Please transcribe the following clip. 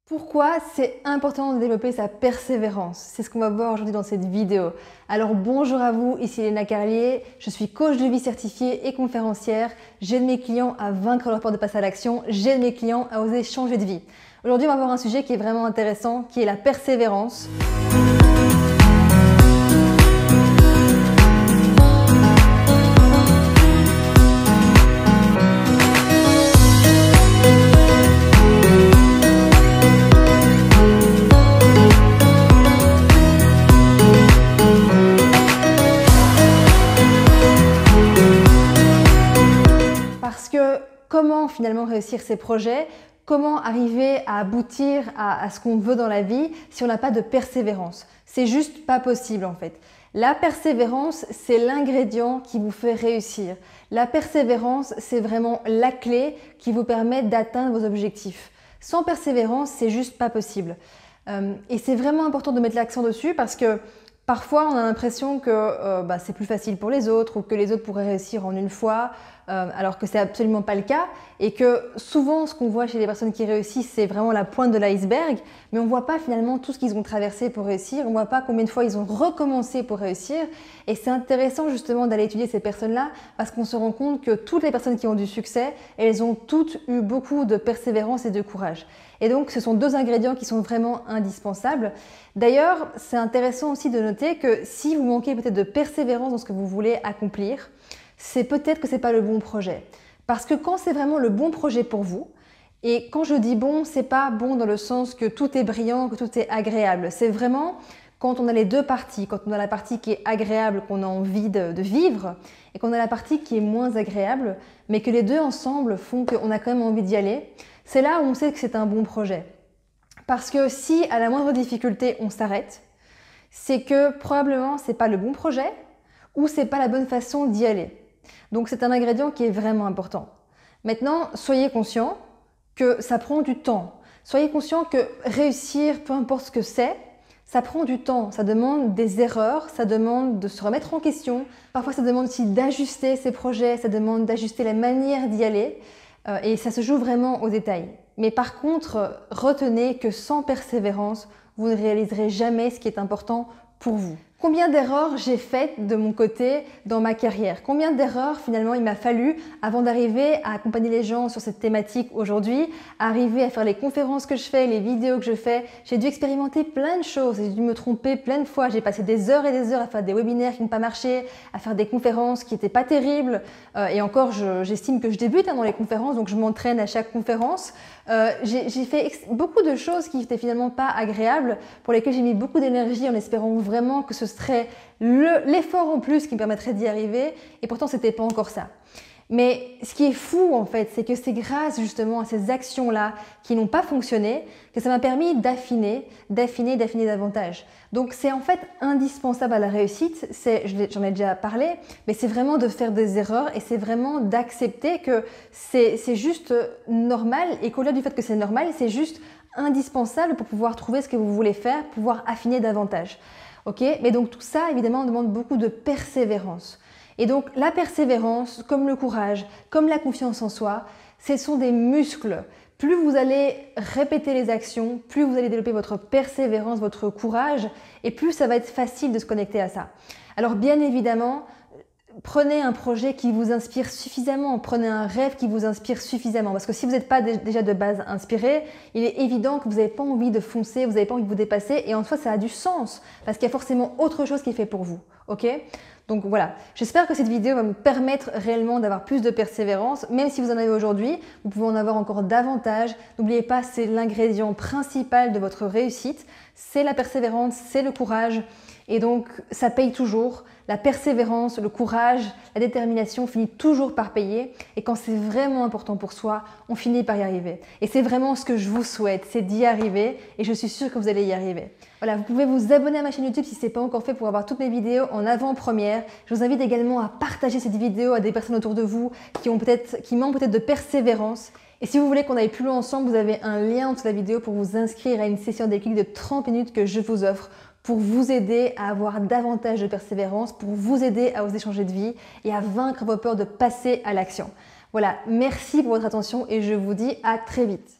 Pourquoi c'est important de développer sa persévérance? C'est ce qu'on va voir aujourd'hui dans cette vidéo. Alors bonjour à vous, ici Léna Carlier, je suis coach de vie certifiée et conférencière. J'aide mes clients à vaincre leur peur de passer à l'action, j'aide mes clients à oser changer de vie. Aujourd'hui on va voir un sujet qui est vraiment intéressant, qui est la persévérance. Comment finalement réussir ses projets? Comment arriver à aboutir à ce qu'on veut dans la vie si on n'a pas de persévérance? C'est juste pas possible en fait. La persévérance, c'est l'ingrédient qui vous fait réussir. La persévérance, c'est vraiment la clé qui vous permet d'atteindre vos objectifs. Sans persévérance, c'est juste pas possible. Et c'est vraiment important de mettre l'accent dessus parce que parfois, on a l'impression que c'est plus facile pour les autres ou que les autres pourraient réussir en une fois, alors que c'est absolument pas le cas et que souvent, ce qu'on voit chez les personnes qui réussissent, c'est vraiment la pointe de l'iceberg, mais on voit pas finalement tout ce qu'ils ont traversé pour réussir, on voit pas combien de fois ils ont recommencé pour réussir et c'est intéressant justement d'aller étudier ces personnes-là parce qu'on se rend compte que toutes les personnes qui ont du succès, elles ont toutes eu beaucoup de persévérance et de courage. Et donc, ce sont deux ingrédients qui sont vraiment indispensables. D'ailleurs, c'est intéressant aussi de noter que si vous manquez peut-être de persévérance dans ce que vous voulez accomplir, c'est peut-être que ce n'est pas le bon projet. Parce que quand c'est vraiment le bon projet pour vous, et quand je dis bon, c'est pas bon dans le sens que tout est brillant, que tout est agréable. C'est vraiment quand on a les deux parties, quand on a la partie qui est agréable, qu'on a envie de vivre, et qu'on a la partie qui est moins agréable, mais que les deux ensemble font qu'on a quand même envie d'y aller, c'est là où on sait que c'est un bon projet. Parce que si à la moindre difficulté on s'arrête, c'est que probablement c'est pas le bon projet ou c'est pas la bonne façon d'y aller. Donc c'est un ingrédient qui est vraiment important. Maintenant, soyez conscient que ça prend du temps. Soyez conscient que réussir, peu importe ce que c'est, ça prend du temps. Ça demande des erreurs, ça demande de se remettre en question. Parfois ça demande aussi d'ajuster ses projets, ça demande d'ajuster la manière d'y aller. Et ça se joue vraiment au détail. Mais par contre, retenez que sans persévérance, vous ne réaliserez jamais ce qui est important pour vous. Combien d'erreurs j'ai faites de mon côté dans ma carrière? Combien d'erreurs finalement il m'a fallu avant d'arriver à accompagner les gens sur cette thématique aujourd'hui, arriver à faire les conférences que je fais, les vidéos que je fais. J'ai dû expérimenter plein de choses, j'ai dû me tromper plein de fois. J'ai passé des heures et des heures à faire des webinaires qui n'ont pas marché, à faire des conférences qui n'étaient pas terribles. Et encore, j'estime que je débute dans les conférences, donc je m'entraîne à chaque conférence. J'ai fait beaucoup de choses qui n'étaient finalement pas agréables, pour lesquelles j'ai mis beaucoup d'énergie en espérant vraiment que ce serait l'effort en plus qui me permettrait d'y arriver, et pourtant c'était pas encore ça. Mais ce qui est fou en fait, c'est que c'est grâce justement à ces actions-là qui n'ont pas fonctionné que ça m'a permis d'affiner davantage. Donc c'est en fait indispensable à la réussite, j'en ai déjà parlé, mais c'est vraiment de faire des erreurs et c'est vraiment d'accepter que c'est juste normal et qu'au-delà du fait que c'est normal, c'est juste indispensable pour pouvoir trouver ce que vous voulez faire, pouvoir affiner davantage. Ok? Mais donc tout ça évidemment demande beaucoup de persévérance. Et donc la persévérance, comme le courage, comme la confiance en soi, ce sont des muscles. Plus vous allez répéter les actions, plus vous allez développer votre persévérance, votre courage, et plus ça va être facile de se connecter à ça. Alors bien évidemment, prenez un projet qui vous inspire suffisamment, prenez un rêve qui vous inspire suffisamment. Parce que si vous n'êtes pas déjà de base inspiré, il est évident que vous n'avez pas envie de foncer, vous n'avez pas envie de vous dépasser, et en soi ça a du sens, parce qu'il y a forcément autre chose qui est fait pour vous. Ok? Donc voilà, j'espère que cette vidéo va vous permettre réellement d'avoir plus de persévérance. Même si vous en avez aujourd'hui, vous pouvez en avoir encore davantage. N'oubliez pas, c'est l'ingrédient principal de votre réussite. C'est la persévérance, c'est le courage. Et donc, ça paye toujours. La persévérance, le courage, la détermination finit toujours par payer. Et quand c'est vraiment important pour soi, on finit par y arriver. Et c'est vraiment ce que je vous souhaite, c'est d'y arriver. Et je suis sûre que vous allez y arriver. Voilà, vous pouvez vous abonner à ma chaîne YouTube si ce n'est pas encore fait pour avoir toutes mes vidéos en avant-première. Je vous invite également à partager cette vidéo à des personnes autour de vous qui manquent peut-être de persévérance. Et si vous voulez qu'on aille plus loin ensemble, vous avez un lien en dessous de la vidéo pour vous inscrire à une session déclic de 30 minutes que je vous offre pour vous aider à avoir davantage de persévérance, pour vous aider à oser changer de vie et à vaincre vos peurs de passer à l'action. Voilà, merci pour votre attention et je vous dis à très vite.